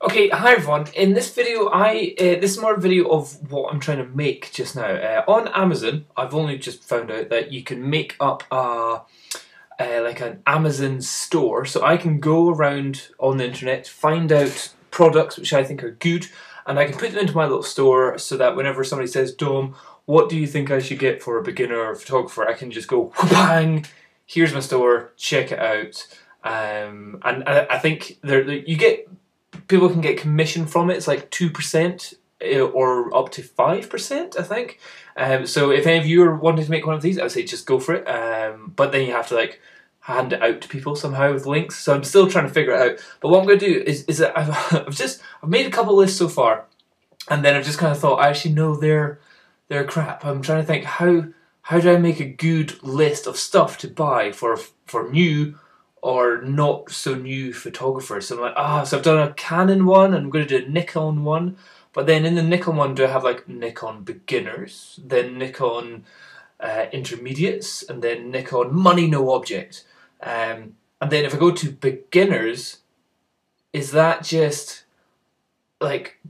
Okay, hi everyone. In this video, this is more a video of what I'm trying to make just now. On Amazon, I've only just found out that you can make up like an Amazon store. So I can go around on the internet, find out products which I think are good, and I can put them into my little store so that whenever somebody says, Dom, what do you think I should get for a beginner photographer? I can just go, bang, here's my store, check it out. And I think you get... People can get commission from it. It's like 2% or up to 5%, I think. So if any of you are wanting to make one of these, I would say just go for it. But then you have to like hand it out to people somehow with links. So I'm still trying to figure it out. But what I'm going to do is that I've made a couple lists so far, and then I've just kind of thought, actually no, they're crap. I'm trying to think how do I make a good list of stuff to buy for new or not so new photographers. So I'm like, so I've done a Canon one and I'm going to do a Nikon one, but then in the Nikon one do I have like Nikon beginners, then Nikon intermediates, and then Nikon money no object. And then if I go to beginners, is that just like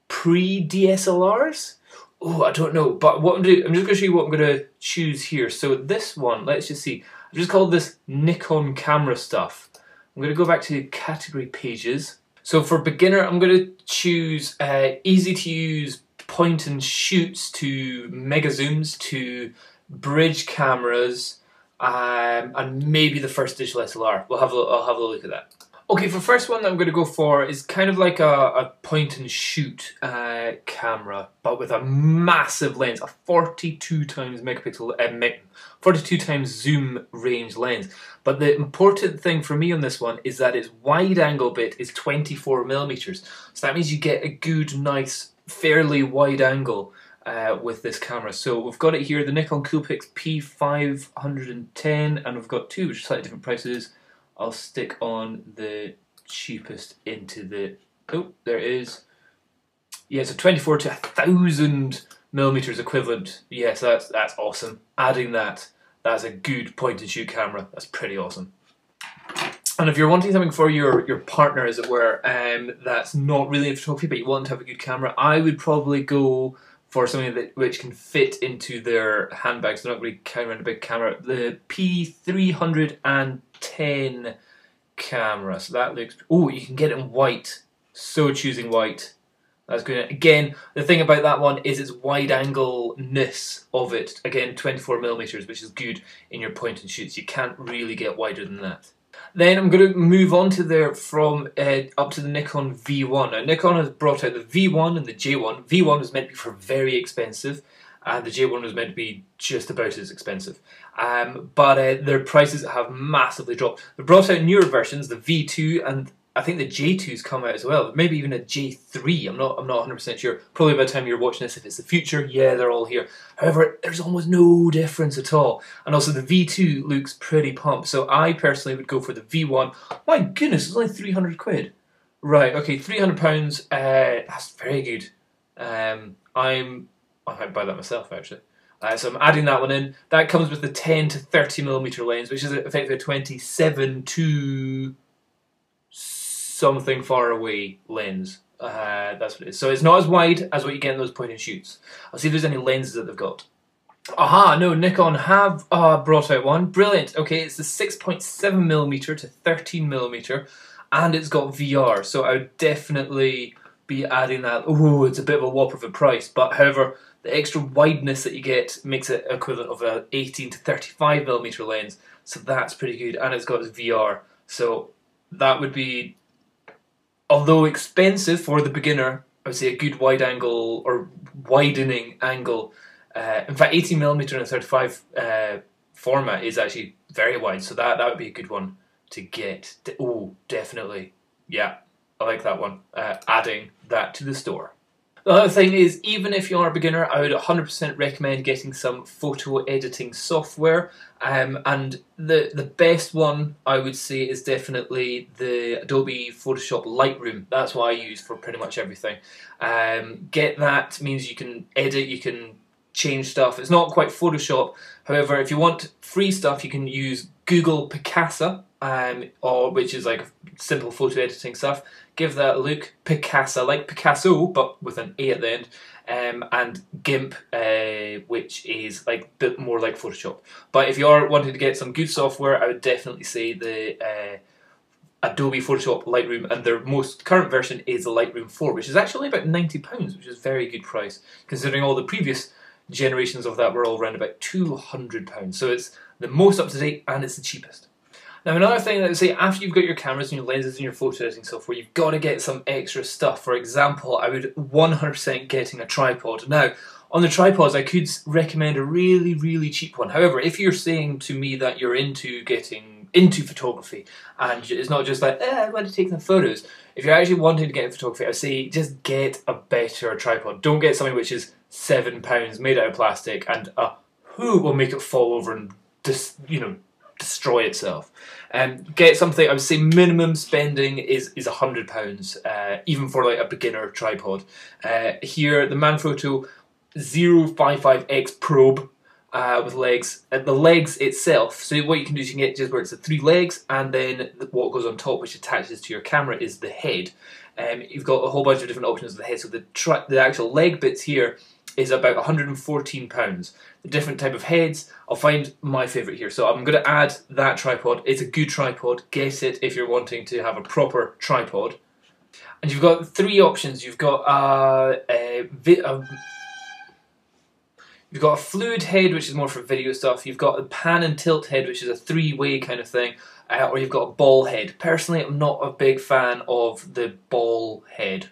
pre-DSLRs? Oh, I don't know, but what I'm just going to show you what I'm going to choose here. So this one, let's just see. I've just called this Nikon camera stuff. I'm going to go back to category pages. So for beginner, I'm going to choose easy to use point and shoots to mega zooms to bridge cameras and maybe the first digital SLR. I'll have a look at that. Okay, for the first one that I'm going to go for is kind of like a point and shoot camera, but with a massive lens, a 42 times megapixel, 42 times zoom range lens. But the important thing for me on this one is that its wide angle bit is 24mm. So that means you get a good, nice, fairly wide angle with this camera. So we've got it here, the Nikon Coolpix P510, and we've got two which are slightly different prices. I'll stick on the cheapest into the... Oh, there it is. Yeah, so 24 to 1000mm equivalent. Yes, that's awesome. Adding that's a good point and shoot camera. That's pretty awesome. And if you're wanting something for your partner, as it were, that's not really in photography, but you want to have a good camera, I would probably go for something which can fit into their handbags. They're not really carrying around a big camera. The P310 camera. So that looks... Oh, you can get it in white. So choosing white. That's good. Again, the thing about that one is its wide angle-ness of it. Again, 24mm, which is good in your point and shoots. You can't really get wider than that. Then I'm going to move on to there from up to the Nikon V1. Now, Nikon has brought out the V1 and the J1. V1 was meant to be for very expensive, and the J1 was meant to be just about as expensive. But their prices have massively dropped. They brought out newer versions, the V2, and I think the J2's come out as well. Maybe even a J3. I'm not 100% sure. Probably by the time you're watching this, if it's the future, yeah, they're all here. However, there's almost no difference at all. And also the V2 looks pretty pumped. So I personally would go for the V1. My goodness, it's only 300 quid. Right, okay, £300. That's very good. I might buy that myself, actually. So I'm adding that one in. That comes with the 10 to 30mm lens, which is effectively a 27 to something far away lens. That's what it is. So it's not as wide as what you get in those point and shoots. I'll see if there's any lenses that they've got. Aha, no, Nikon have brought out one. Brilliant. Okay, it's the 6.7mm to 13mm, and it's got VR. So I would definitely be adding that. Oh, it's a bit of a whopper of a price, but however, the extra wideness that you get makes it equivalent of a 18 to 35mm lens, so that's pretty good, and it's got its VR. So that would be, although expensive for the beginner, I would say a good wide angle or widening angle. In fact, 18mm in a 35 format is actually very wide, so that would be a good one to get. Oh, definitely. Yeah, I like that one. Adding that to the store. The other thing is, even if you are a beginner, I would 100% recommend getting some photo editing software. And the best one, I would say, is definitely the Adobe Photoshop Lightroom. That's what I use for pretty much everything. Get that, means you can edit, you can change stuff. It's not quite Photoshop. However, if you want free stuff, you can use Google Picasa. or which is like simple photo editing stuff. Give that a look. Picasa, like Picasso, but with an A at the end. And GIMP, which is like a bit more like Photoshop. But if you are wanting to get some good software, I would definitely say the Adobe Photoshop Lightroom, and their most current version is the Lightroom 4, which is actually about £90, which is a very good price, considering all the previous generations of that were all around about £200. So it's the most up to date and it's the cheapest. Now another thing that I would say, after you've got your cameras and your lenses and your photo editing software, you've got to get some extra stuff. For example, I would 100% getting a tripod. Now, on the tripods, I could recommend a really, really cheap one. However, if you're saying to me that you're into getting into photography, and it's not just like, I want to take some photos. If you're actually wanting to get into photography, I'd say just get a better tripod. Don't get something which is £7 made out of plastic and who will make it fall over and destroy itself. Get something, I would say minimum spending is £100, even for like a beginner tripod. Here, the Manfrotto 055X probe with legs. The legs itself, so what you can do is you can get just where it's the 3 legs, and then what goes on top, which attaches to your camera, is the head. You've got a whole bunch of different options of the head, so the actual leg bits here is about £114. The different type of heads, I'll find my favourite here. So I'm going to add that tripod. It's a good tripod. Get it if you're wanting to have a proper tripod. And you've got 3 options. You've got you've got a fluid head, which is more for video stuff. You've got a pan and tilt head, which is a 3-way kind of thing. Or you've got a ball head. Personally, I'm not a big fan of the ball head.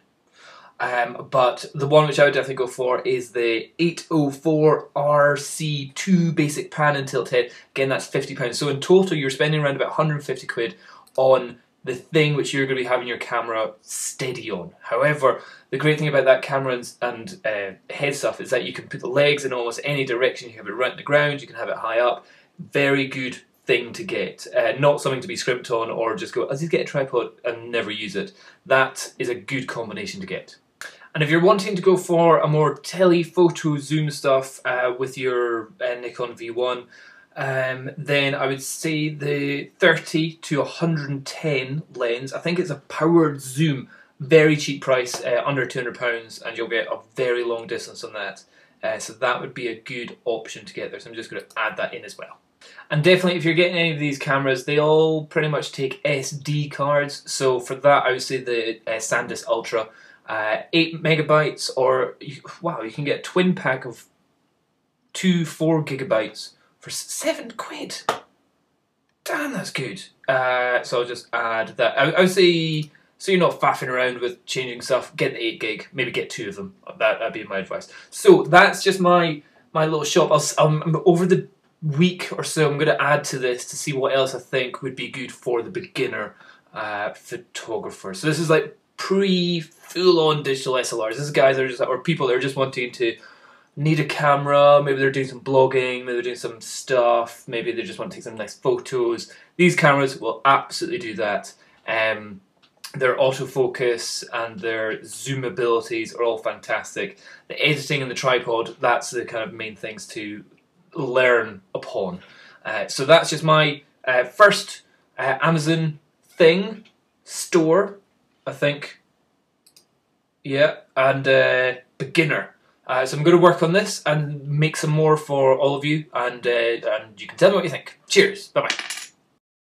But the one which I would definitely go for is the 804 RC2 basic pan and tilt head. Again, that's £50. So in total, you're spending around about 150 quid on the thing which you're going to be having your camera steady on. However, the great thing about that camera and head stuff is that you can put the legs in almost any direction. You can have it right on the ground, you can have it high up. Very good thing to get. Not something to be scrimped on or just go, I'll just get a tripod and never use it. That is a good combination to get. And if you're wanting to go for a more telephoto zoom stuff with your Nikon V1, then I would say the 30 to 110 lens. I think it's a powered zoom, very cheap price, under £200, and you'll get a very long distance on that. So that would be a good option to get there. So I'm just going to add that in as well. And definitely, if you're getting any of these cameras, they all pretty much take SD cards. So for that, I would say the SanDisk Ultra. 8 megabytes, or wow, you can get a twin pack of 2 4 gigabytes for £7. Damn, that's good. So I'll just add that. I would say, so you're not faffing around with changing stuff, get the 8 gig, maybe get 2 of them. That'd be my advice. So that's just my little shop. Over the week or so, I'm going to add to this to see what else I think would be good for the beginner photographer. So this is like full-on digital SLRs. This is guys that are just, or people that are just wanting to need a camera. Maybe they're doing some blogging, maybe they're doing some stuff, maybe they just want to take some nice photos. These cameras will absolutely do that. Their autofocus and their zoom abilities are all fantastic. The editing and the tripod, that's the kind of main things to learn upon. So that's just my first Amazon store, I think. Yeah, and beginner. So I'm going to work on this and make some more for all of you, and you can tell me what you think. Cheers. Bye bye.